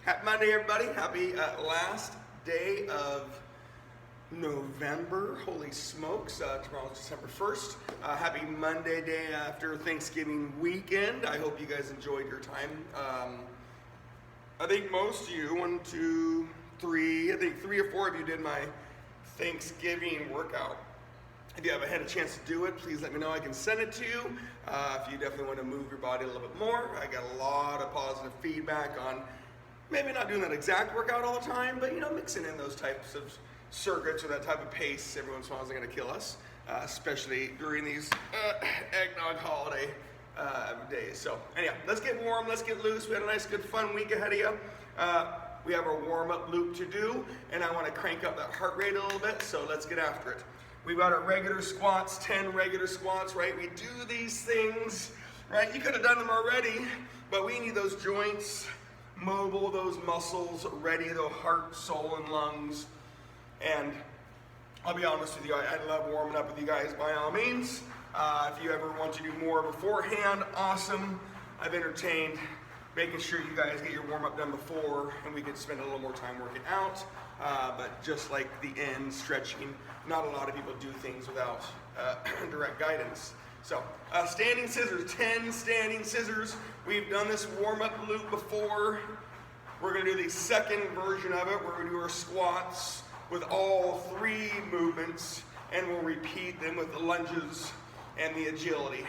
Happy Monday, everybody. Happy last day of November. Holy smokes. Tomorrow's December 1st. Happy Monday, day after Thanksgiving weekend. I hope you guys enjoyed your time. I think most of you, 1, 2, 3, I think 3 or 4 of you did my Thanksgiving workout. If you haven't had a chance to do it, please let me know. I can send it to you. If you definitely want to move your body a little bit more, I got a lot of positive feedback on maybe not doing that exact workout all the time, but mixing in those types of circuits or that type of pace every once in a while isn't going to kill us, especially during these eggnog holiday days. So anyhow, let's get warm, let's get loose. We had a nice, good, fun week ahead of you. We have our warm-up loop to do, and I want to crank up that heart rate a little bit, so let's get after it. We've got our regular squats, 10 regular squats, right? We do these things, right? You could have done them already, but we need those joints mobile, those muscles ready, the heart, soul, and lungs. And I'll be honest with you, I love warming up with you guys by all means. If you ever want to do more beforehand, awesome. I've entertained making sure you guys get your warm-up done before and we can spend a little more time working out. But just like the end, stretching, not a lot of people do things without direct guidance. So, standing scissors, 10 standing scissors. We've done this warm-up loop before. We're going to do the second version of it. We're going to do our squats with all 3 movements, and we'll repeat them with the lunges and the agility.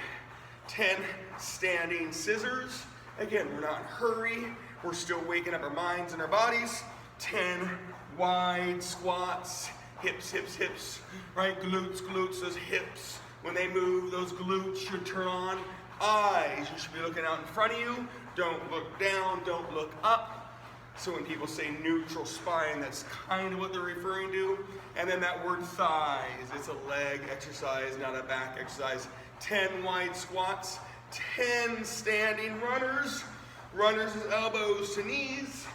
10 standing scissors. Again, we're not in a hurry. We're still waking up our minds and our bodies. 10 wide squats, hips, hips, hips, right? Glutes, glutes, those hips. When they move, those glutes should turn on. Eyes, you should be looking out in front of you. Don't look down, don't look up. So when people say neutral spine, that's kind of what they're referring to. And then that word thighs, it's a leg exercise, not a back exercise. 10 wide squats, 10 standing runners. Runners is elbows to knees,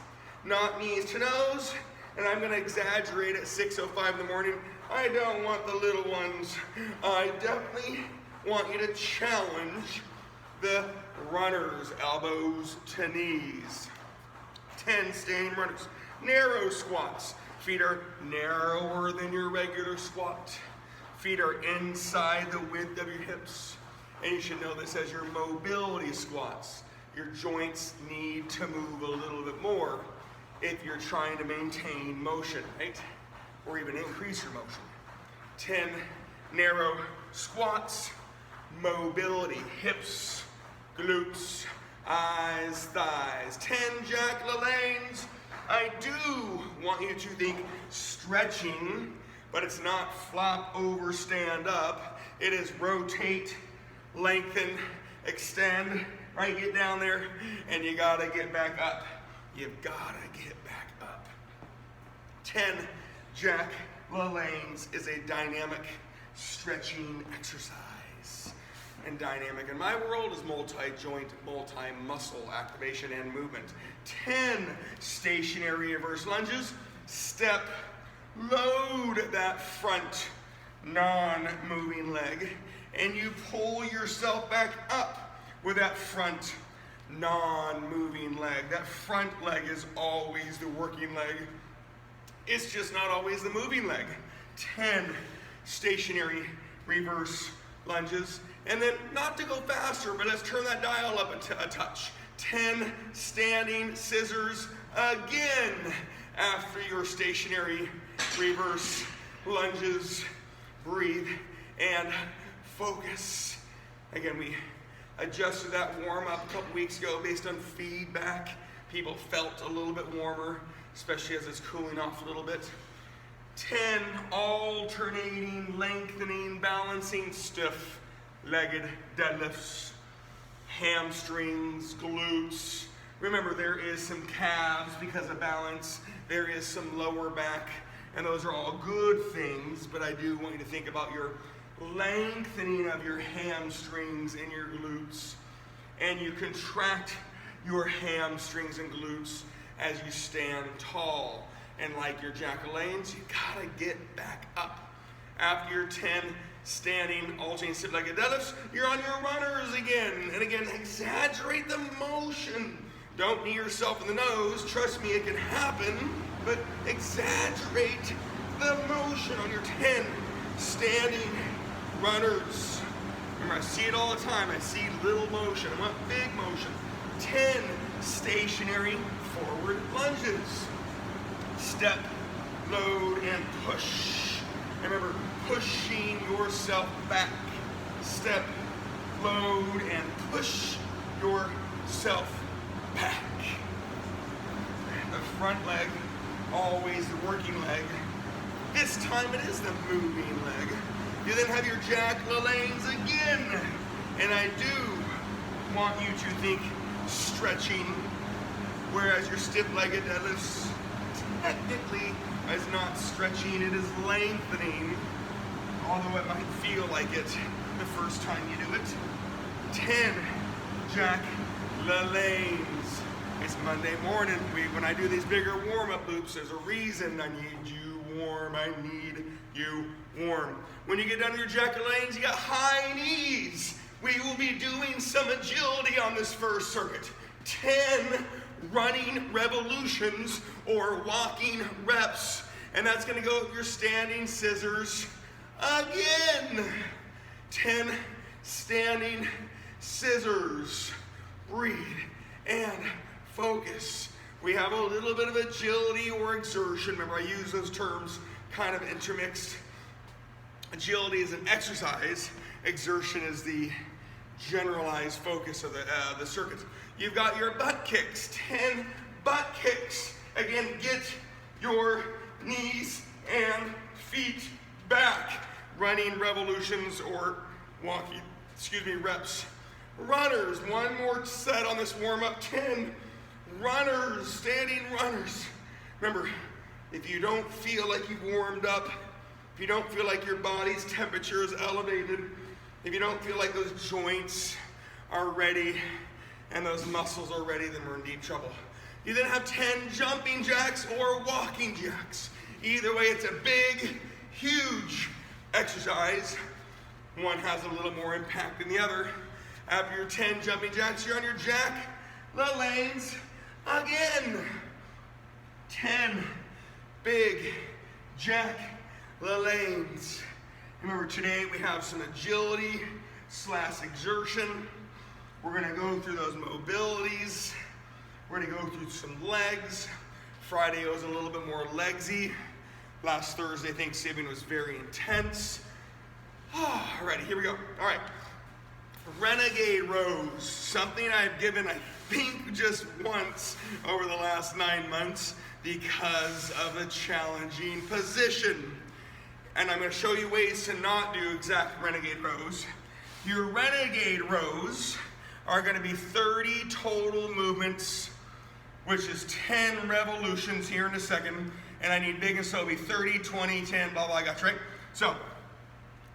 not knees to nose. And I'm going to exaggerate at 6:05 in the morning. I don't want the little ones. I definitely want you to challenge the runners, elbows to knees. 10 standing runners. Narrow squats. Feet are narrower than your regular squat. Feet are inside the width of your hips. And you should know this as your mobility squats. Your joints need to move a little bit more if you're trying to maintain motion, right? Or even increase your motion. 10 narrow squats, mobility, hips, glutes, eyes, thighs. 10 Jack LaLannes. I do want you to think stretching, but it's not flop over, stand up. It is rotate, lengthen, extend, right? Get down there, and you gotta get back up. You've gotta get back up. 10 Jack LaLannes is a dynamic stretching exercise. And dynamic in my world is multi-joint, multi-muscle activation and movement. 10 stationary reverse lunges. Step, load that front non-moving leg, and you pull yourself back up with that front non-moving leg. That front leg is always the working leg. It's just not always the moving leg. 10 stationary reverse lunges. And then, not to go faster, but let's turn that dial up a touch. 10 standing scissors again after your stationary reverse lunges. Breathe and focus. Again, we adjusted that warm up a couple weeks ago based on feedback. People felt a little bit warmer, especially as it's cooling off a little bit. 10 alternating, lengthening, balancing, stiff-legged deadlifts, hamstrings, glutes. Remember, there is some calves because of balance. There is some lower back, and those are all good things, but I do want you to think about your lengthening of your hamstrings and your glutes, and you contract your hamstrings and glutes as you stand tall. And like your Jack LaLannes, you gotta get back up. After your 10 standing alternating stiff-legged deadlifts, you're on your runners again. And again, exaggerate the motion. Don't knee yourself in the nose. Trust me, it can happen, but exaggerate the motion on your 10 standing runners. Remember, I see it all the time. I see little motion. I want big motion. 10 stationary forward lunges. Step, load, and push. Remember, pushing yourself back. Step, load, and push yourself back. The front leg, always the working leg. This time it is the moving leg. You then have your Jack LaLanne's again. And I do want you to think stretching, whereas your stiff-legged deadlifts technically is not stretching, it is lengthening, although it might feel like it the first time you do it. 10 Jack LaLanne's. It's Monday morning. When I do these bigger warm-up loops, there's a reason I need you warm. I need you warm. When you get done with your Jack LaLanne's, you got high knees. We will be doing some agility on this first circuit. 10 running revolutions or walking reps. And that's going to go with your standing scissors again. 10 standing scissors. Breathe and focus. We have a little bit of agility or exertion. Remember, I use those terms kind of intermixed. Agility is an exercise. Exertion is the generalized focus of the circuit. You've got your butt kicks. 10 butt kicks. Again, get your knees and feet back. Running revolutions or walking, reps. Runners, one more set on this warm-up. 10 runners, standing runners. Remember, if you don't feel like you've warmed up, if you don't feel like your body's temperature is elevated, if you don't feel like those joints are ready and those muscles are ready, then we're in deep trouble. You then have 10 jumping jacks or walking jacks. Either way, it's a big, huge exercise. One has a little more impact than the other. After your 10 jumping jacks, you're on your Jack LaLanne's again. 10 big Jack LaLanne's. Remember, today we have some agility / exertion. We're going to go through those mobilities. We're going to go through some legs. Friday was a little bit more legsy. Last Thursday, Thanksgiving was very intense. Alrighty, here we go. All right. Renegade rows, something I've given, I think, just once over the last 9 months because of a challenging position. And I'm going to show you ways to not do exact renegade rows. Your renegade rows are going to be 30 total movements, which is 10 revolutions here in a second. And I need big, and so it'll be 30, 20, 10, blah, blah, I got you, right? So,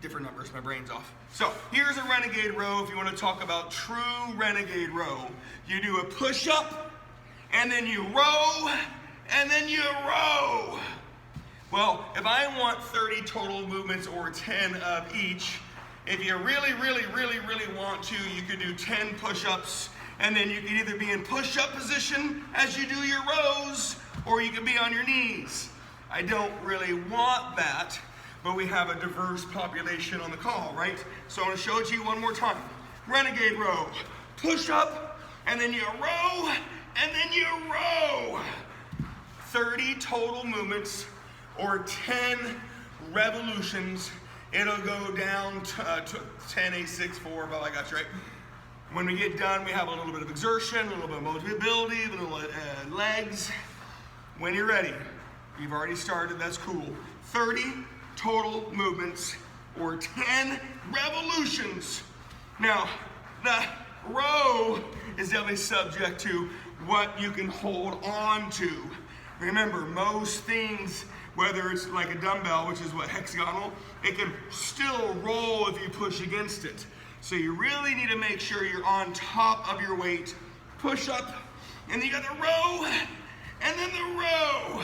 different numbers, my brain's off. So, here's a renegade row if you want to talk about true renegade row. You do a push-up, and then you row, and then you row. Well, if I want 30 total movements or 10 of each, if you really want to, you could do 10 push-ups, and then you could either be in push-up position as you do your rows, or you could be on your knees. I don't really want that, but we have a diverse population on the call, right? So I'm going to show it to you one more time. Renegade row. Push up, and then you row, and then you row. 30 total movements or 10 revolutions. It'll go down to 10, 8, 6, 4, but I got you, right? When we get done, we have a little bit of exertion, a little bit of mobility, a little legs. When you're ready, you've already started, that's cool. 30 total movements or 10 revolutions. Now, the row is definitely subject to what you can hold on to. Remember, most things, whether it's like a dumbbell, which is what, hexagonal, it can still roll if you push against it. So you really need to make sure you're on top of your weight. Push up, and then you got the row, and then the row.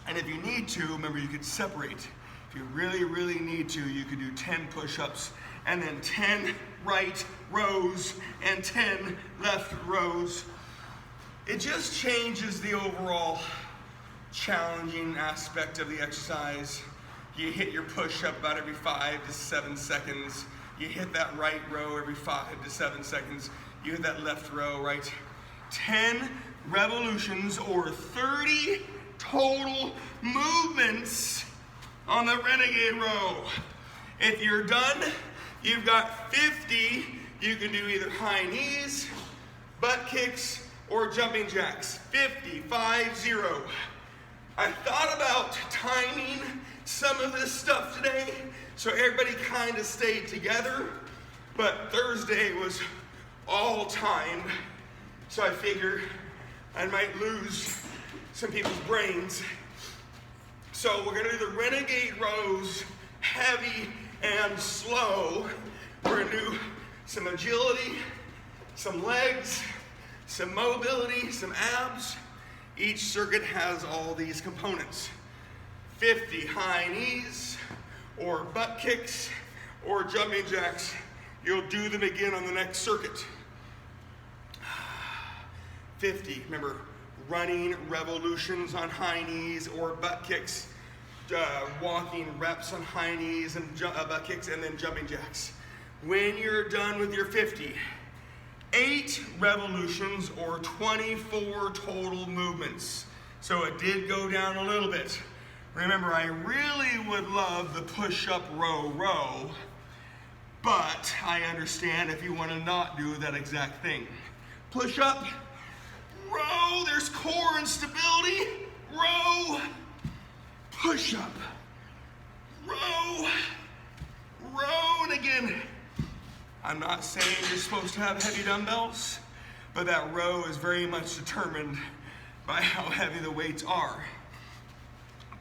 And if you need to, remember, you could separate. If you really need to, you could do 10 push-ups, and then 10 right rows, and 10 left rows. it just changes the overall challenging aspect of the exercise. You hit your push-up about every 5 to 7 seconds. You hit that right row every 5 to 7 seconds. You hit that left row, right? 10 revolutions or 30 total movements on the renegade row. If you're done, you've got 50. You can do either high knees, butt kicks, or jumping jacks. 50, 5-0. I thought about timing some of this stuff today so everybody kind of stayed together, but Thursday was all timed, so I figured I might lose some people's brains. So we're gonna do the renegade rows, heavy and slow. We're gonna do some agility, some legs, some mobility, some abs. Each circuit has all these components. 50 high knees, or butt kicks, or jumping jacks. You'll do them again on the next circuit. 50, remember, running revolutions on high knees or butt kicks, walking reps on high knees and butt kicks, and then jumping jacks. When you're done with your 50, 8 revolutions or 24 total movements. So it did go down a little bit. Remember, I really would love the push-up row, but I understand if you want to not do that exact thing. Push-up, row, there's core and stability, row, push-up, row, and again, I'm not saying you're supposed to have heavy dumbbells, but that row is very much determined by how heavy the weights are.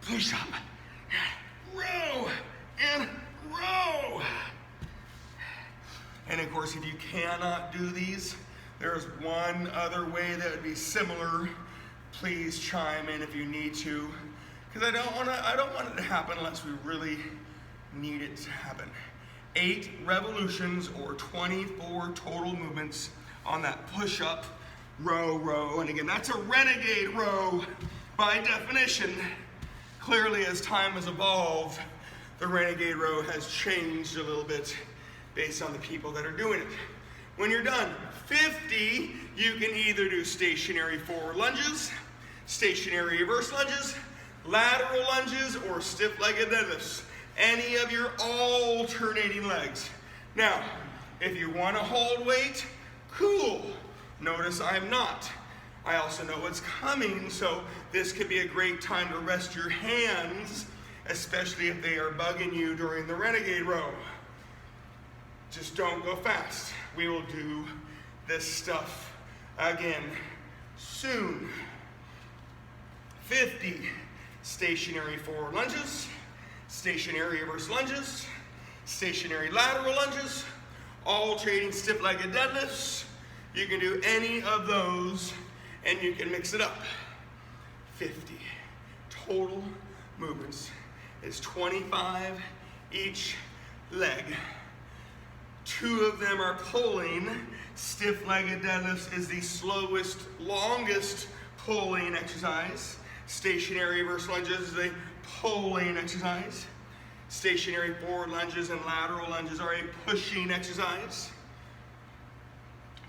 Push up, row, and row. And of course, if you cannot do these, there's one other way that would be similar. Please chime in if you need to, because I don't want it to happen unless we really need it to happen. 8 revolutions or 24 total movements on that push-up, row, and again, that's a renegade row by definition. Clearly, as time has evolved, the renegade row has changed a little bit based on the people that are doing it. When you're done, 50, you can either do stationary forward lunges, stationary reverse lunges, lateral lunges, or stiff-legged deadlifts. Any of your alternating legs. Now, if you want to hold weight, cool. Notice I'm not. I also know what's coming, so this could be a great time to rest your hands, especially if they are bugging you during the renegade row. Just don't go fast. We will do this stuff again soon. 50 stationary forward lunges, stationary reverse lunges, stationary lateral lunges, alternating stiff-legged deadlifts. You can do any of those and you can mix it up. 50 total movements. It's 25 each leg. 2 of them are pulling. Stiff-legged deadlifts is the slowest, longest pulling exercise. Stationary reverse lunges is a pulling exercise. Stationary forward lunges and lateral lunges are a pushing exercise.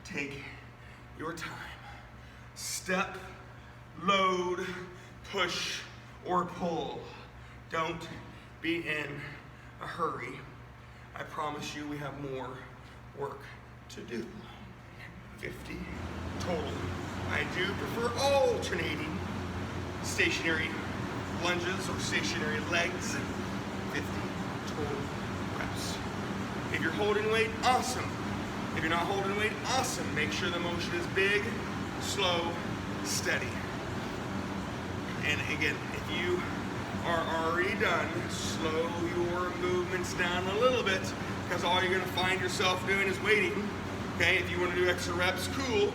Take your time. Step, load, push, or pull. Don't be in a hurry. I promise you we have more work to do. 50 total. I do prefer alternating stationary lunges or stationary legs. 50 total reps. If you're holding weight, awesome. If you're not holding weight, awesome. Make sure the motion is big, slow, steady. And again, if you are already done, slow your movements down a little bit, because all you're gonna find yourself doing is waiting. Okay, if you wanna do extra reps, cool.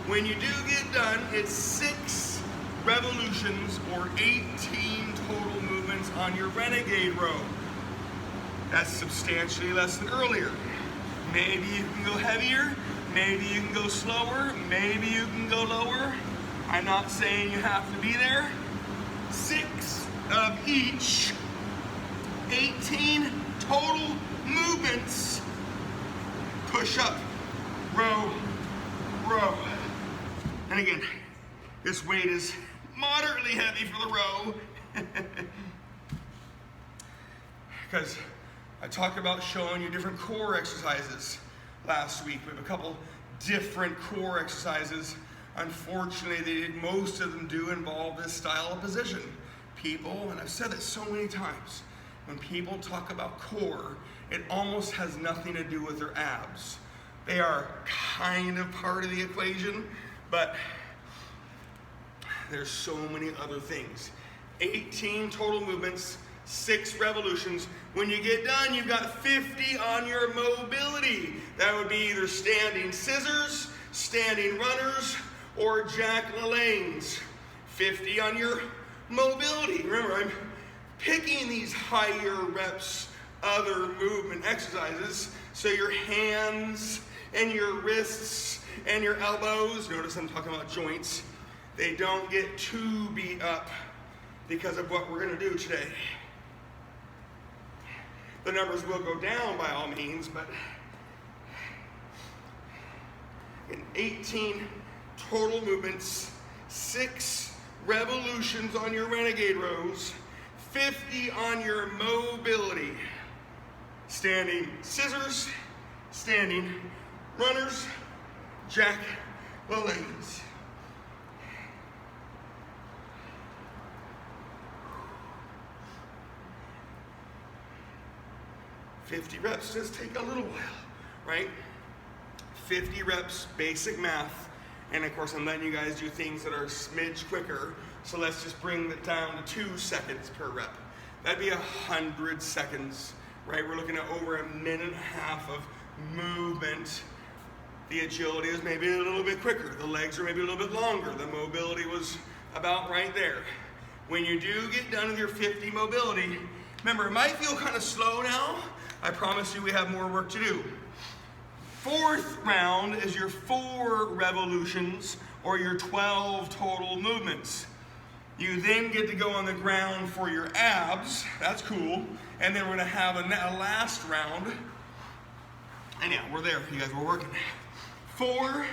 When you do get done, it's 6 revolutions or 18 total movements on your renegade row. That's substantially less than earlier. Maybe you can go heavier, maybe you can go slower, maybe you can go lower. I'm not saying you have to be there. 6 of each. 18 total movements. Push up, row, row. And again, this weight is moderately heavy for the row. Because I talked about showing you different core exercises last week. We have a couple different core exercises. Unfortunately, most of them do involve this style of position. People, and I've said this so many times, when people talk about core, it almost has nothing to do with their abs. They are kind of part of the equation, but there's so many other things. 18 total movements, 6 revolutions. When you get done, you've got 50 on your mobility. That would be either standing scissors, standing runners, or Jack LaLanne's. 50 on your mobility. Remember, I'm picking these higher reps, other movement exercises, so your hands and your wrists and your elbows, notice I'm talking about joints, they don't get too beat up because of what we're going to do today. The numbers will go down by all means, but in 18 total movements, 6 revolutions on your renegade rows, 50 on your mobility. Standing scissors, standing runners, Jack LaLanne's. $50 reps does take a little while, right? 50 reps, basic math. And of course, I'm letting you guys do things that are a smidge quicker. So let's just bring it down to 2 seconds per rep. That'd be 100 seconds, right? We're looking at over 1.5 minutes of movement. The agility is maybe a little bit quicker. The legs are maybe a little bit longer. The mobility was about right there. When you do get done with your 50 mobility, remember, it might feel kind of slow now. I promise you we have more work to do. 4th round is your 4 revolutions or your 12 total movements. You then get to go on the ground for your abs. That's cool. And then we're going to have a last round. And yeah, we're there, you guys. We're working. 4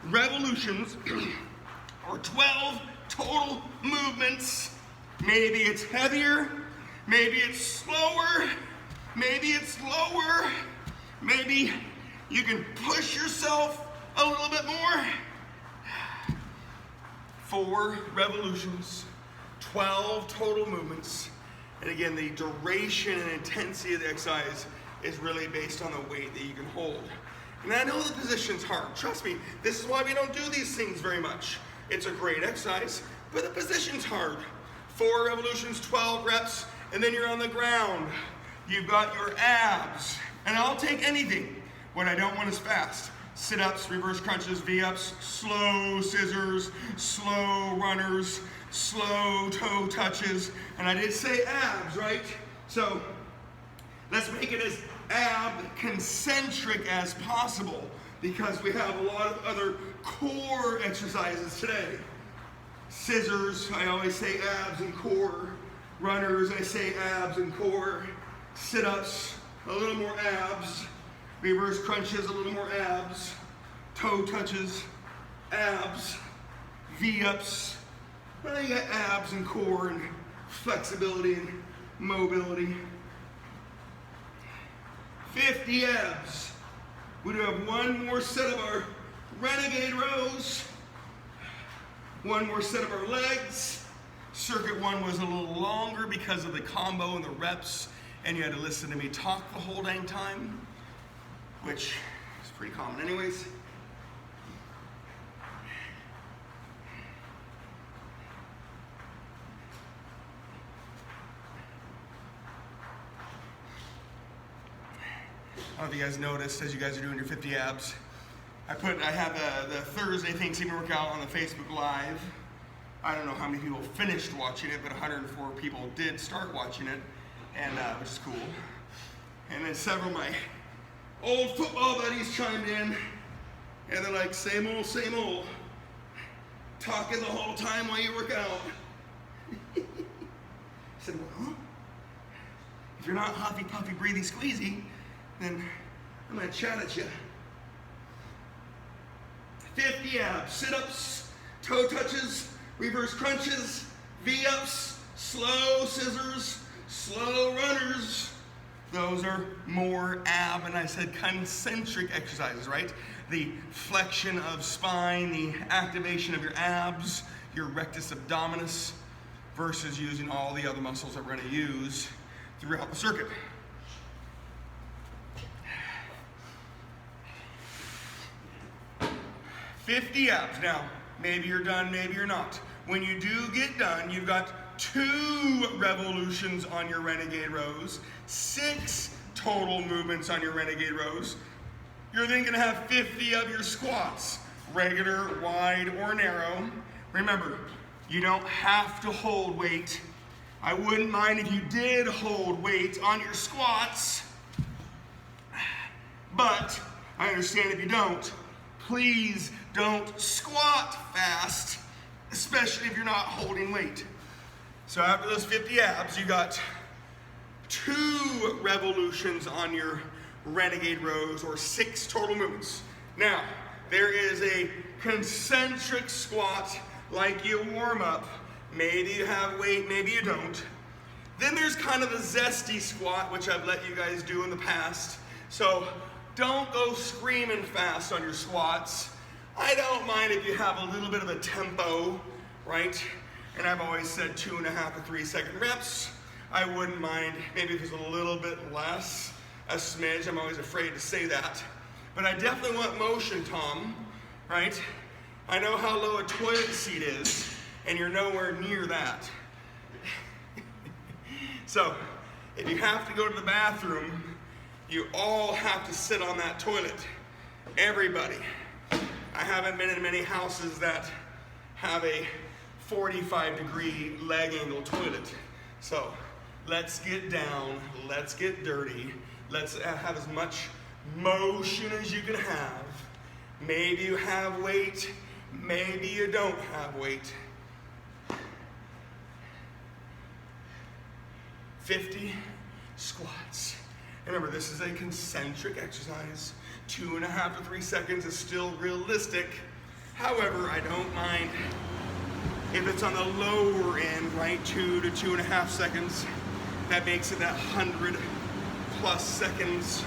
revolutions or 12 total movements. Maybe it's heavier. Maybe it's slower. Maybe it's lower. Maybe you can push yourself a little bit more. 4 revolutions, 12 total movements. And again, the duration and intensity of the exercise is really based on the weight that you can hold. And I know the position's hard. Trust me, this is why we don't do these things very much. It's a great exercise, but the position's hard. 4 revolutions, 12 reps, and then you're on the ground. You've got your abs, and I'll take anything. What I don't want is fast. Sit-ups, reverse crunches, V-ups, slow scissors, slow runners, slow toe touches, and I did say abs, right? So let's make it as ab concentric as possible because we have a lot of other core exercises today. Scissors, I always say abs and core. Runners, I say abs and core. Sit-ups, a little more abs. Reverse crunches, a little more abs. Toe touches, abs. V-ups. Well, you got abs and core and flexibility and mobility. 50 abs. We do have one more set of our renegade rows. One more set of our legs. Circuit 1 was a little longer because of the combo and the reps, and you had to listen to me talk the whole dang time, which is pretty common anyways. I don't know if you guys noticed as you guys are doing your 50 abs, I have the Thursday Thanksgiving workout on the Facebook Live. I don't know how many people finished watching it, but 104 people did start watching it, and which is cool. And then several of my old football buddies chimed in, and they're like, same old, same old. talking the whole time while you work out. I said, well, if you're not huffy, puffy, breathy, squeezy, then I'm gonna chat at you. 50 abs, sit-ups, toe touches, reverse crunches, V-ups, slow scissors, slow runners. Those are more ab, and I said concentric exercises, right? The flexion of spine, the activation of your abs, your rectus abdominis, versus using all the other muscles that we're gonna use throughout the circuit. $50 abs. Now, maybe you're done, maybe you're not. When you do get done, you've got 2 revolutions on your renegade rows, 6 total movements on your renegade rows. You're then gonna have 50 of your squats, regular, wide, or narrow. Remember, you don't have to hold weight. I wouldn't mind if you did hold weight on your squats, but I understand if you don't. Please don't squat fast, especially if you're not holding weight. So after those 50 abs, you got 2 revolutions on your renegade rows, or 6 total movements. Now, there is a concentric squat like you warm up. Maybe you have weight, maybe you don't. Then there's kind of the zesty squat, which I've let you guys do in the past. So don't go screaming fast on your squats. I don't mind if you have a little bit of a tempo, right? And I've always said 2.5 to 3 second reps. I wouldn't mind maybe if it's a little bit less, a smidge. I'm always afraid to say that. But I definitely want motion, Tom, right? I know how low a toilet seat is, and you're nowhere near that. So, if you have to go to the bathroom, you all have to sit on that toilet. Everybody. I haven't been in many houses that have a 45-degree leg angle toilet. So, let's get down, let's get dirty, let's have as much motion as you can have. Maybe you have weight, maybe you don't have weight. 50 squats. Remember, this is a concentric exercise. 2.5 to 3 seconds is still realistic. However, I don't mind if it's on the lower end, right? 2 to 2.5 seconds. That makes it that 100+ seconds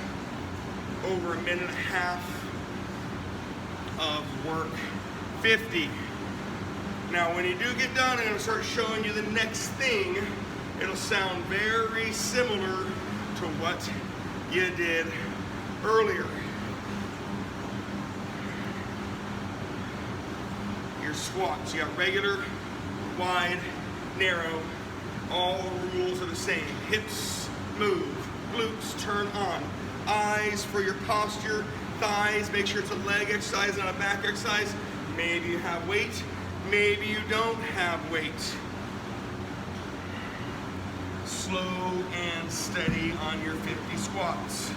over 1.5 minutes of work. 50. Now, when you do get done, I'm gonna start showing you the next thing. It'll sound very similar to what you did earlier. Your squats, you got regular, wide, narrow. All rules are the same. Hips move, glutes turn on, eyes for your posture, thighs, make sure it's a leg exercise, not a back exercise. Maybe you have weight, maybe you don't have weight. Slow and steady on your 50 squats.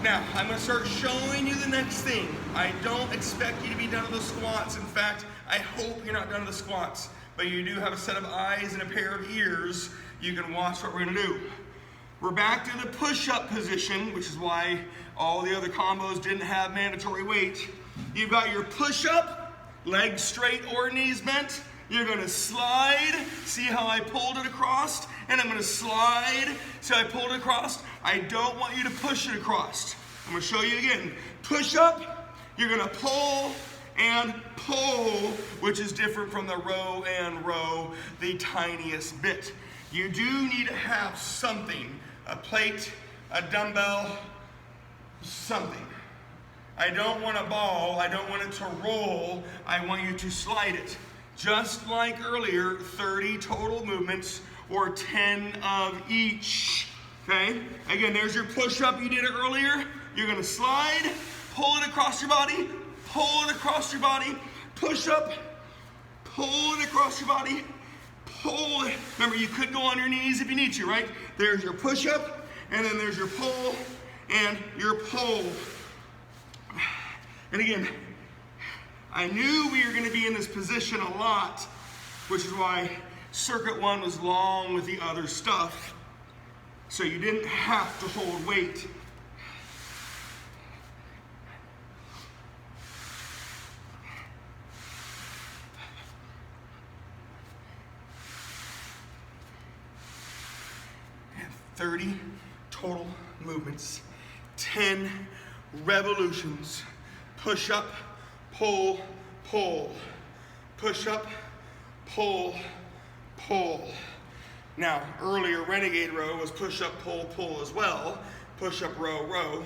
Now, I'm going to start showing you the next thing. I don't expect you to be done with the squats. In fact, I hope you're not done with the squats, but you do have a set of eyes and a pair of ears. You can watch what we're going to do. We're back to the push-up position, which is why all the other combos didn't have mandatory weight. You've got your push-up, legs straight or knees bent. You're gonna slide, see how I pulled it across, and I'm gonna slide, see how I pulled it across. I don't want you to push it across. I'm gonna show you again. Push up, you're gonna pull and pull, which is different from the row and row, the tiniest bit. You do need to have something, a plate, a dumbbell, something. I don't want a ball, I don't want it to roll, I want you to slide it. Just like earlier, 30 total movements or 10 of each, okay? Again, there's your push-up you did it earlier. You're gonna slide, pull it across your body, pull it across your body, push up, pull it across your body, pull it. Remember, you could go on your knees if you need to, right? There's your push-up, and then there's your pull and your pull. And again, I knew we were going to be in this position a lot, which is why circuit 1 was long with the other stuff, so you didn't have to hold weight. And 30 total movements, 10 revolutions, push up, pull, pull, push up, pull, pull. Now, earlier Renegade row was push up, pull, pull as well. Push up, row, row.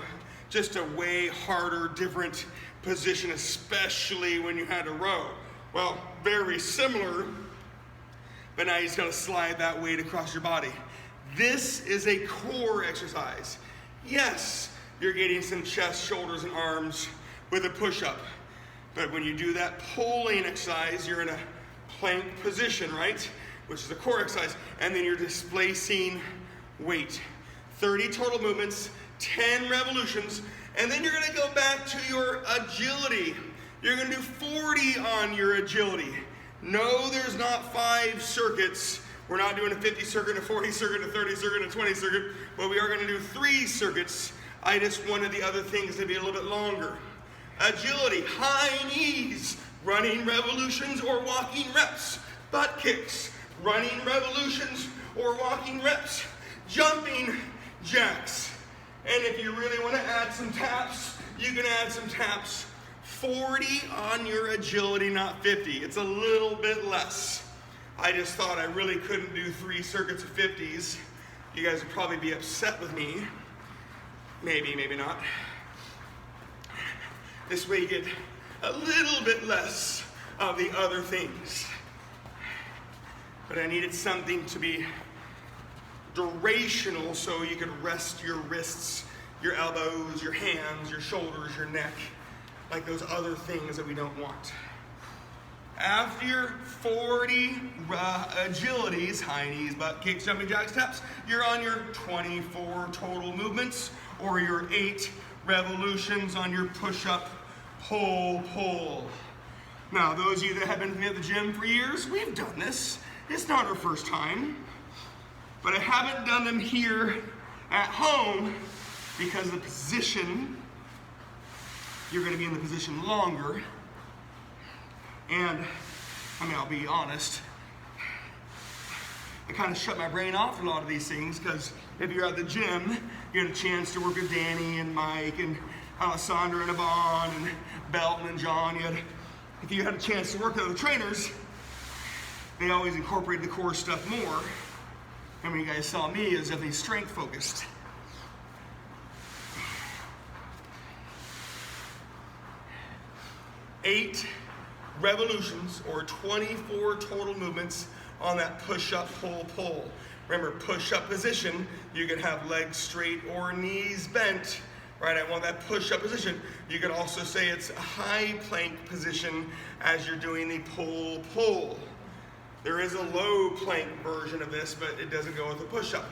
Just a way harder, different position, especially when you had to row. Well, very similar, but now you just gotta slide that weight across your body. This is a core exercise. Yes, you're getting some chest, shoulders, and arms with a push-up. But when you do that pulling exercise, you're in a plank position, right? Which is a core exercise. And then you're displacing weight. 30 total movements, 10 revolutions, and then you're gonna go back to your agility. You're gonna do 40 on your agility. No, there's not 5 circuits. We're not doing a 50 circuit, a 40 circuit, a 30 circuit, a 20 circuit, but we are gonna do 3 circuits. I just wanted the other things to be a little bit longer. Agility, high knees, running revolutions or walking reps. Butt kicks, running revolutions or walking reps. Jumping jacks. And if you really want to add some taps, you can add some taps. 40 on your agility, not 50. It's a little bit less. I just thought I really couldn't do 3 circuits of 50s. You guys would probably be upset with me. Maybe, maybe not. This way you get a little bit less of the other things. But I needed something to be durational so you could rest your wrists, your elbows, your hands, your shoulders, your neck, like those other things that we don't want. After your 40 agilities, high knees, butt kicks, jumping jacks, taps, you're on your 24 total movements or your 8 revolutions on your push-up, pull, pull. Now, those of you that have been at the gym for years, we've done this. It's not our first time, but I haven't done them here at home because the position, you're gonna be in the position longer. And, I mean, I'll be honest, I kind of shut my brain off for a lot of these things because if you're at the gym, you get a chance to work with Danny and Mike and Alessandra and Yvonne and Belton and John. If you had a chance to work with other trainers, they always incorporate the core stuff more. And when you guys saw me, it was definitely strength focused. Eight revolutions or 24 total movements on that push-up, pull, pull. Remember, push-up position, you can have legs straight or knees bent, right? I want that push-up position. You could also say it's a high plank position as you're doing the pull, pull. There is a low plank version of this, but it doesn't go with the push-up.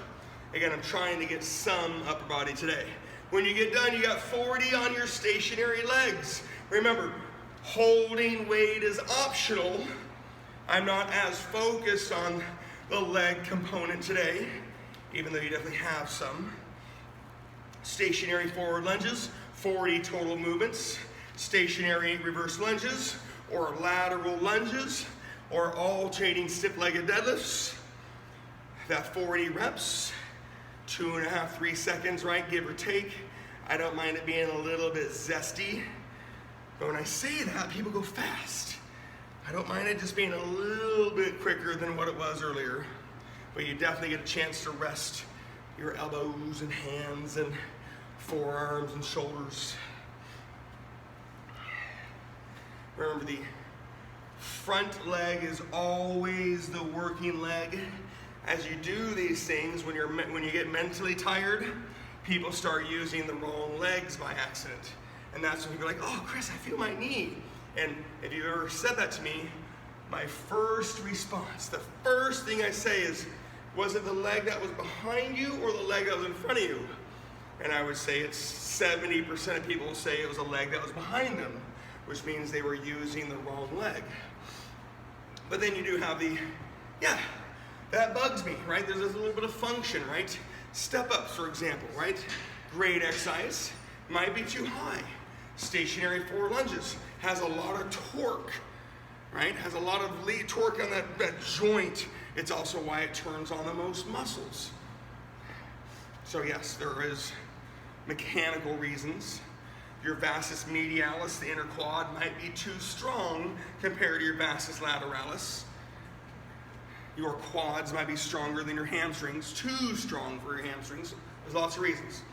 Again, I'm trying to get some upper body today. When you get done, you got 40 on your stationary legs. Remember, holding weight is optional. I'm not as focused on the leg component today, even though you definitely have some. Stationary forward lunges, 40 total movements. Stationary reverse lunges or lateral lunges or alternating stiff-legged deadlifts. That 40 reps, 2.5, 3 seconds, right, give or take. I don't mind it being a little bit zesty. But when I say that, people go fast. I don't mind it just being a little bit quicker than what it was earlier. But you definitely get a chance to rest your elbows and hands and forearms and shoulders. Remember, the front leg is always the working leg. As you do these things, when you get mentally tired, people start using the wrong legs by accident. And that's when you're like, oh, Chris, I feel my knee. And if you ever said that to me, my first response, the first thing I say is, was it the leg that was behind you or the leg that was in front of you? And I would say it's 70% of people will say it was a leg that was behind them. which means they were using the wrong leg. But then you do have the, yeah, that bugs me, right? There's a little bit of function, right? Step-ups, for example, right? Great exercise, might be too high. Stationary forward lunges has a lot of torque, right? Has a lot of lead torque on that joint. It's also why it turns on the most muscles. So yes, there is mechanical reasons. Your vastus medialis, the inner quad, might be too strong compared to your vastus lateralis. Your quads might be stronger than your hamstrings, too strong for your hamstrings. There's lots of reasons.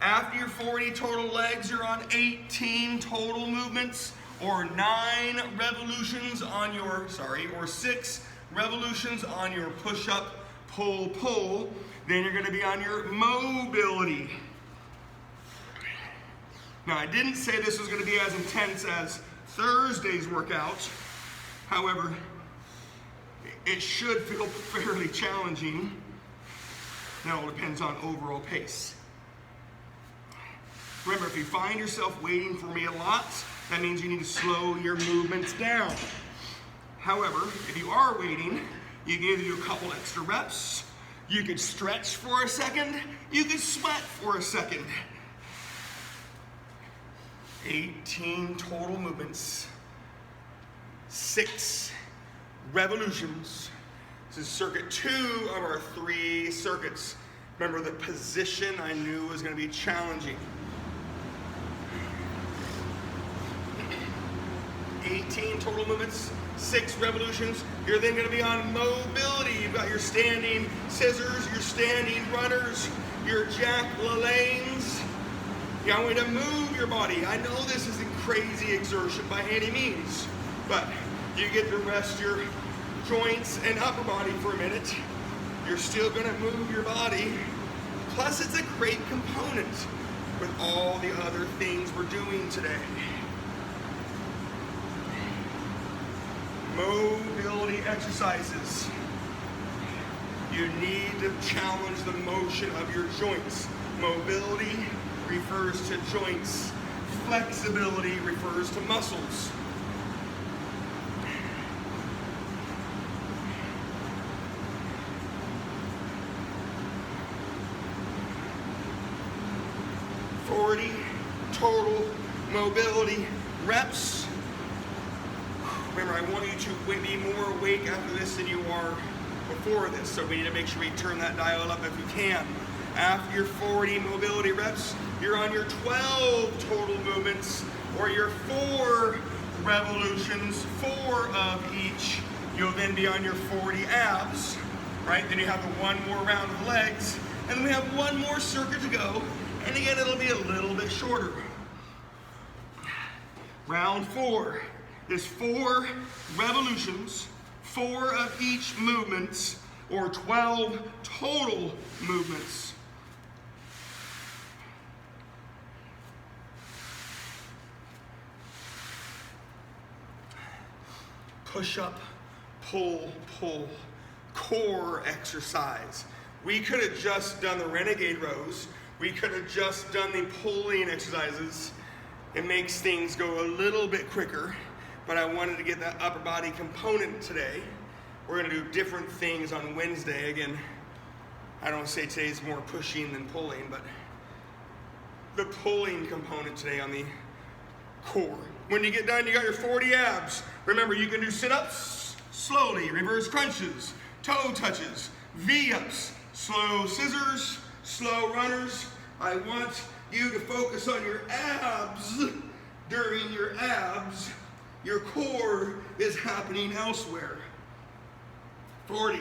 After your 40 total legs, you're on 18 total movements, or 9 revolutions on your, or 6 revolutions on your push-up, pull, pull. Then you're gonna be on your mobility. Now, I didn't say this was gonna be as intense as Thursday's workout. However, it should feel fairly challenging. Now, it depends on overall pace. Remember, if you find yourself waiting for me a lot, that means you need to slow your movements down. However, if you are waiting, you can either do a couple extra reps, you could stretch for a second, you could sweat for a second. 18 total movements, 6 revolutions. This is circuit 2 of our 3 circuits. Remember, the position I knew was going to be challenging. 18 total movements, 6 revolutions. You're then going to be on mobility. You've got your standing scissors, your standing runners, your Jack LaLannes. You want to move your body. I know this isn't crazy exertion by any means, but you get to rest your joints and upper body for a minute. You're still going to move your body. Plus, it's a great component with all the other things we're doing today. Mobility exercises. You need to challenge the motion of your joints. Mobility refers to joints. Flexibility refers to muscles. Total mobility reps. Remember, I want you to be more awake after this than you are before this, so we need to make sure we turn that dial up if we can. After your 40 mobility reps, you're on your 12 total movements, or your 4 revolutions, 4 of each. You'll then be on your 40 abs, right? Then you have the 1 more round of legs, and then we have 1 more circuit to go. And again, it'll be a little bit shorter. Round 4 is 4 revolutions, 4 of each movements, or 12 total movements. Push up, pull, pull, core exercise. We could have just done the renegade rows. We could have just done the pulling exercises. It makes things go a little bit quicker, but I wanted to get that upper body component today. We're gonna do different things on Wednesday. Again, I don't say today's more pushing than pulling, but the pulling component today on the core. When you get done, you got your 40 abs. Remember, you can do sit-ups slowly, reverse crunches, toe touches, V-ups, slow scissors, slow runners. I want you to focus on your abs. During your abs, your core is happening elsewhere. 40.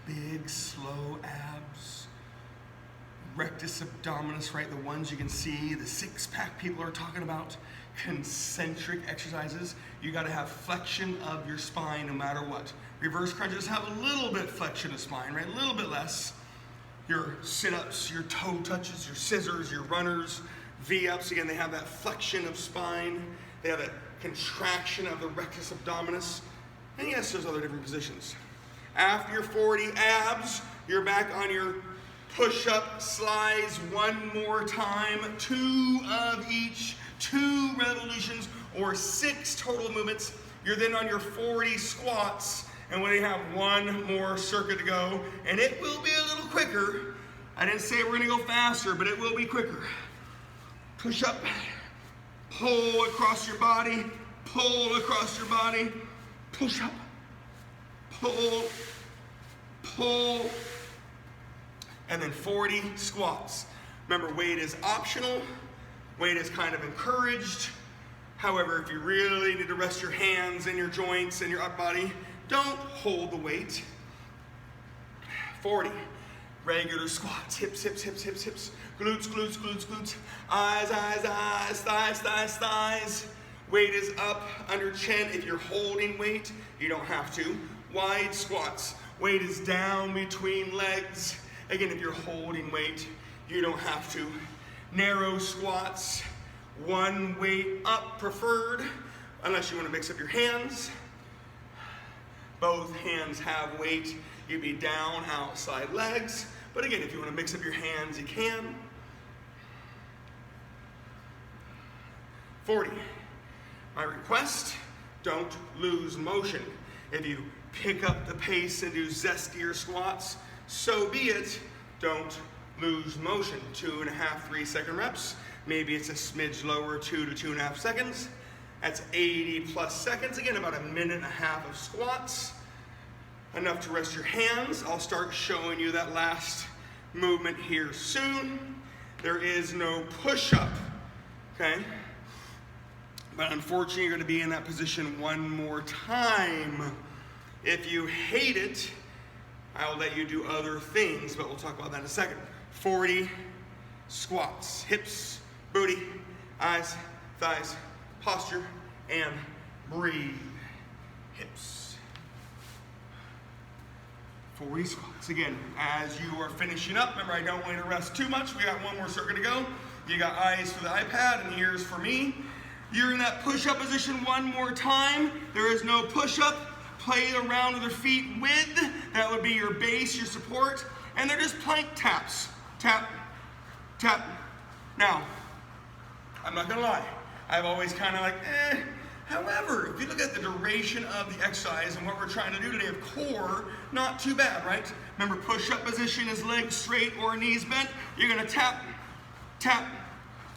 Big, slow abs. Rectus abdominis, right? The ones you can see, the six-pack people are talking about. concentric exercises. You got to have flexion of your spine no matter what. Reverse crunches have a little bit flexion of spine, right? A little bit less. Your sit-ups, your toe touches, your scissors, your runners, V-ups, again, they have that flexion of spine. They have that contraction of the rectus abdominis. And yes, there's other different positions. After your 40 abs, you're back on your push-up slides one more time. 2 of each, 2 revolutions, or 6 total movements. You're then on your 40 squats, and when you have one more circuit to go, and it will be a little quicker. I didn't say we're gonna go faster, but it will be quicker. Push up, pull across your body, pull across your body, push up, pull, pull, and then 40 squats. Remember, weight is optional, weight is kind of encouraged. However, if you really need to rest your hands and your joints and your upper body, don't hold the weight. 40. Regular squats. Hips, hips, hips, hips, hips. Glutes, glutes, glutes, glutes. Eyes, eyes, eyes. Thighs, thighs, thighs. Weight is up under chin. If you're holding weight, you don't have to. Wide squats. Weight is down between legs. Again, if you're holding weight, you don't have to. Narrow squats. One weight up preferred, unless you want to mix up your hands. Both hands have weight. You'd be down, outside legs. But again, if you want to mix up your hands, you can. 40. My request, don't lose motion. If you pick up the pace and do zestier squats, so be it. Don't lose motion. 2.5, 3-second reps. Maybe it's a smidge lower, 2 to 2.5 seconds. That's 80 plus seconds. Again, about 1.5 minutes of squats. Enough to rest your hands. I'll start showing you that last movement here soon. There is no push-up, okay? But unfortunately, you're going to be in that position one more time. If you hate it, I'll let you do other things, but we'll talk about that in a second. 40 squats. Hips, booty, eyes, thighs, posture, and breathe. Hips. 40 squats. Again, as you are finishing up, remember I don't want you to rest too much. We got one more circuit to go. You got eyes for the iPad and ears for me. You're in that push-up position one more time. There is no push-up. Play around with your feet width. That would be your base, your support. And they're just plank taps. Tap, tap. Now, I'm not gonna lie. I've always kind of like, However, if you look at the duration of the exercise and what we're trying to do today of core, not too bad, right? Remember, push-up position is legs straight or knees bent. You're gonna tap, tap,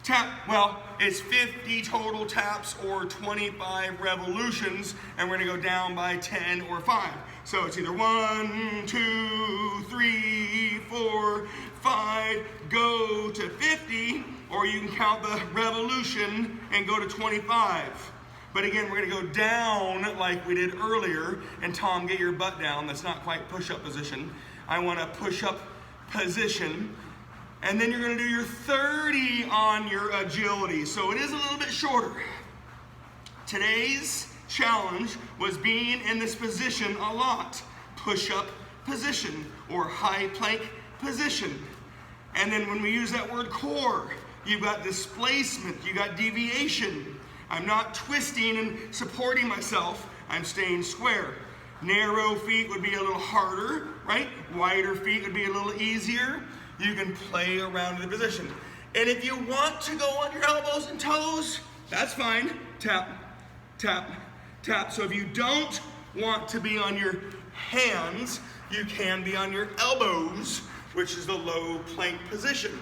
tap. Well, it's 50 total taps or 25 revolutions, and we're gonna go down by 10 or 5. So it's either 1, 2, 3, 4, 5, go to 50, or you can count the revolution and go to 25. But again, we're gonna go down like we did earlier, and Tom, get your butt down. That's not quite push-up position. I want a push-up position. And then you're gonna do your 30 on your agility. So it is a little bit shorter. Today's challenge was being in this position a lot. Push-up position or high plank position. And then when we use that word core, you've got displacement, you got deviation. I'm not twisting and supporting myself, I'm staying square. Narrow feet would be a little harder, right? Wider feet would be a little easier. You can play around in the position. And if you want to go on your elbows and toes, that's fine. Tap, tap, tap. So if you don't want to be on your hands, you can be on your elbows, which is the low plank position.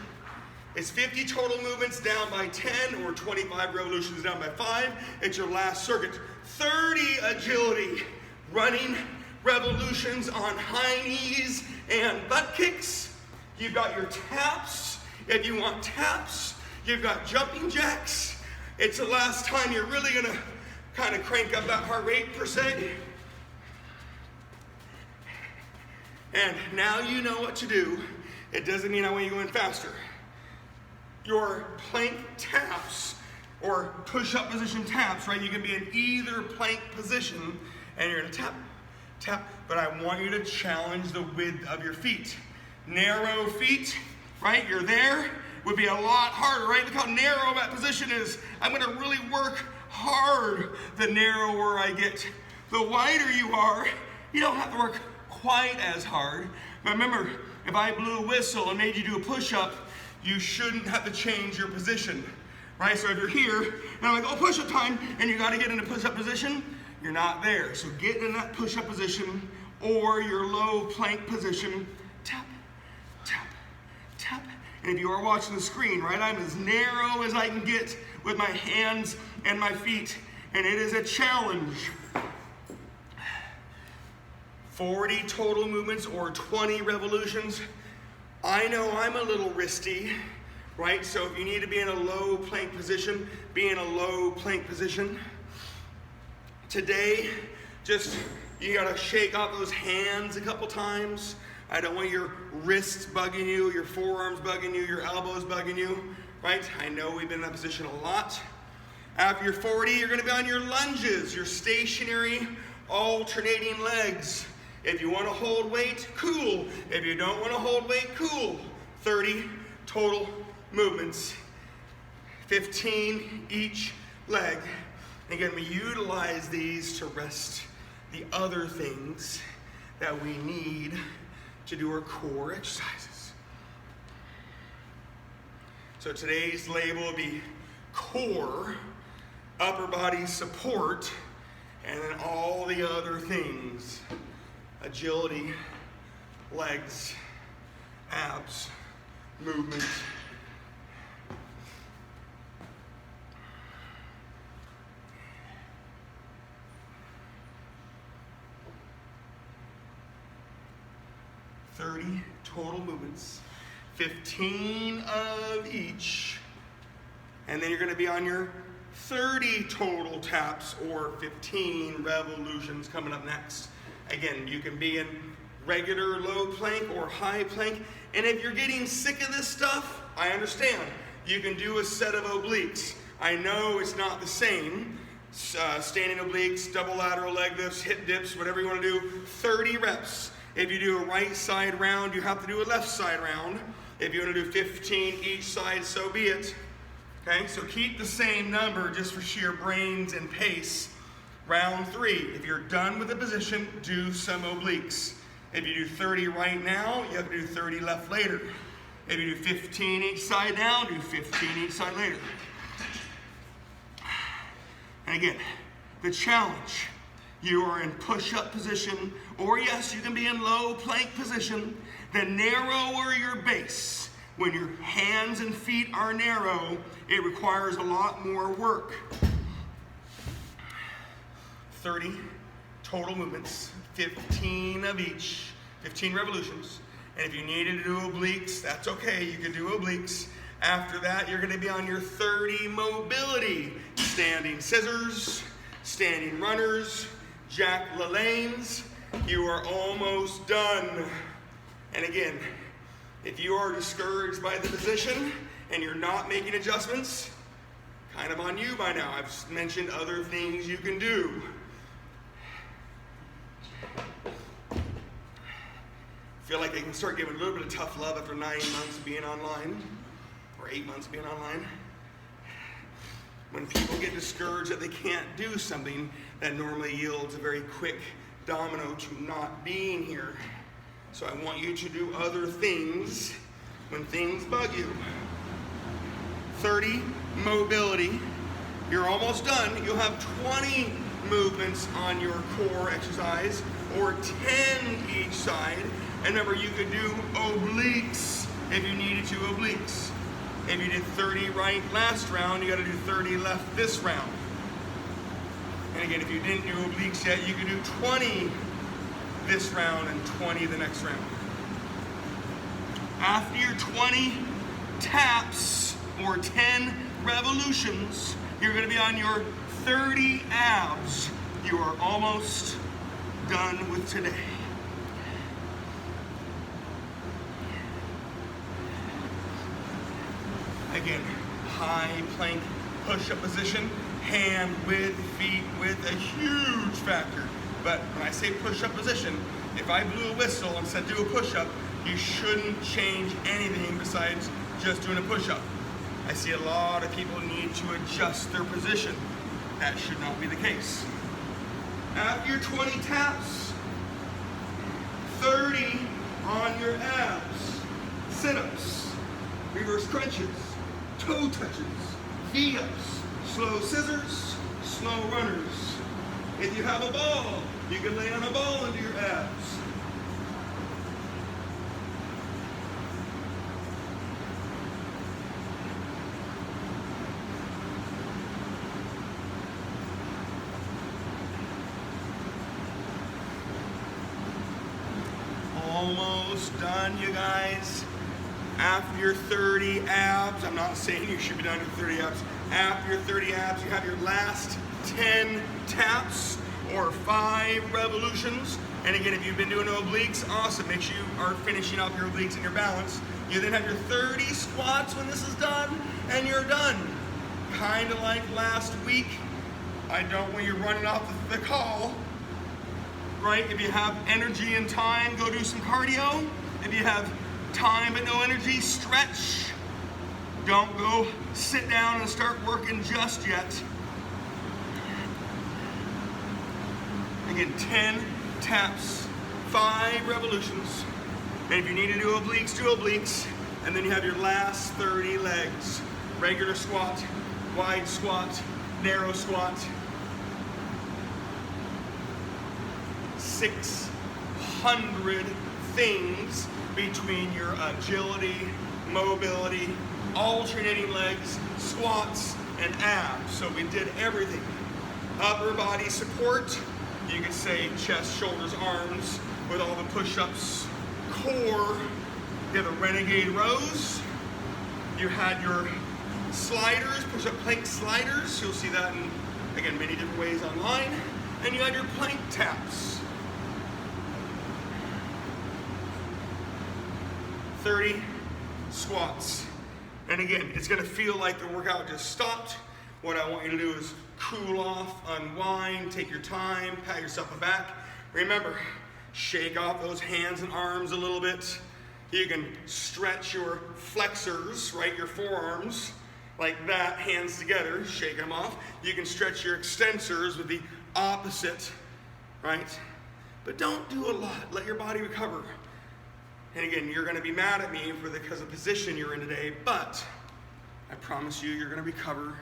It's 50 total movements down by 10 or 25 revolutions down by 5. It's your last circuit. 30 agility, running revolutions on high knees and butt kicks. You've got your taps. If you want taps, you've got jumping jacks. It's the last time you're really gonna kind of crank up that heart rate per se. And now you know what to do. It doesn't mean I want you going faster. Your plank taps or push-up position taps, right? You can be in either plank position and you're gonna tap, tap, but I want you to challenge the width of your feet. Narrow feet, right? You're there, would be a lot harder, right? Look how narrow that position is. I'm gonna really work hard the narrower I get. The wider you are, you don't have to work quite as hard. But remember, if I blew a whistle and made you do a push-up, you shouldn't have to change your position, right? So if you're here, and I'm like, oh, push-up time, and you gotta get in a push-up position, you're not there. So get in that push-up position or your low plank position, tap, tap, tap. And if you are watching the screen, right, I'm as narrow as I can get with my hands and my feet, and it is a challenge. 40 total movements or 20 revolutions. I know I'm a little wristy, right? So if you need to be in a low plank position, be in a low plank position. Today, just, you gotta shake off those hands a couple times. I don't want your wrists bugging you, your forearms bugging you, your elbows bugging you, right? I know we've been in that position a lot. After you're 40, you're gonna be on your lunges, your stationary alternating legs. If you want to hold weight, cool. If you don't want to hold weight, cool. 30 total movements, 15 each leg. And again, we utilize these to rest the other things that we need to do our core exercises. So today's label will be core, upper body support, and then all the other things. Agility, legs, abs, movement. "30 total movements, 15 of each." And then you're gonna be on your 30 total taps or 15 revolutions coming up next. Again, you can be in regular low plank or high plank. And if you're getting sick of this stuff, I understand. You can do a set of obliques. I know it's not the same. Standing obliques, double lateral leg lifts, hip dips, whatever you want to do, 30 reps. If you do a right side round, you have to do a left side round. If you want to do 15 each side, so be it. Okay, so keep the same number just for sheer brains and pace. Round 3, if you're done with the position, do some obliques. If you do 30 right now, you have to do 30 left later. If you do 15 each side now, do 15 each side later. And again, the challenge, you are in push-up position, or yes, you can be in low plank position. The narrower your base, when your hands and feet are narrow, it requires a lot more work. 30 total movements, 15 of each, 15 revolutions. And if you needed to do obliques, that's okay, you can do obliques. After that, you're gonna be on your 30 mobility. Standing scissors, standing runners, Jack LaLanne's. You are almost done. And again, if you are discouraged by the position and you're not making adjustments, kind of on you by now. I've mentioned other things you can do. Feel like they can start giving a little bit of tough love after 9 months of being online, or 8 months of being online. When people get discouraged that they can't do something, that normally yields a very quick domino to not being here. So I want you to do other things when things bug you. 30 mobility. You're almost done. You'll have 20 movements on your core exercise, or 10 each side. And remember, you could do obliques if you needed to obliques. If you did 30 right last round, you gotta do 30 left this round. And again, if you didn't do obliques yet, you could do 20 this round and 20 the next round. After your 20 taps or 10 revolutions, you're gonna be on your 30 abs. You are almost done with today. Again, high plank push-up position, hand, width, feet, width, a huge factor. But when I say push-up position, if I blew a whistle and said do a push-up, you shouldn't change anything besides just doing a push-up. I see a lot of people need to adjust their position. That should not be the case. After your 20 taps, 30 on your abs, sit-ups, reverse crunches, toe touches, V-ups, slow scissors, slow runners. If you have a ball, you can lay on a ball into your abs. Almost done, you guys. After your 30 abs, I'm not saying you should be done with 30 abs. After your 30 abs, you have your last 10 taps or 5 revolutions. And again, if you've been doing obliques, awesome. Make sure you are finishing up your obliques and your balance. You then have your 30 squats when this is done, and you're done. Kind of like last week. I don't want you running off the call. Right? If you have energy and time, go do some cardio. If you have time but no energy, stretch. Don't go sit down and start working just yet. Again, 10 taps, 5 revolutions. And if you need to do obliques. And then you have your last 30 legs. Regular squat, wide squat, narrow squat. 600 things between your agility, mobility, alternating legs, squats, and abs. So we did everything. Upper body support, you could say chest, shoulders, arms, with all the push-ups. Core, you have the renegade rows. You had your sliders, push-up plank sliders. You'll see that in, again, many different ways online. And you had your plank taps. 30 squats. And again, it's gonna feel like the workout just stopped. What I want you to do is cool off, unwind, take your time, pat yourself on the back. Remember, shake off those hands and arms a little bit. You can stretch your flexors, right, your forearms, like that, hands together, shake them off. You can stretch your extensors with the opposite, right? But don't do a lot, let your body recover. And again, you're gonna be mad at me because of the position you're in today, but I promise you, you're gonna recover,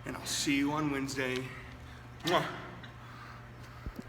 and I'll see you on Wednesday. Mwah.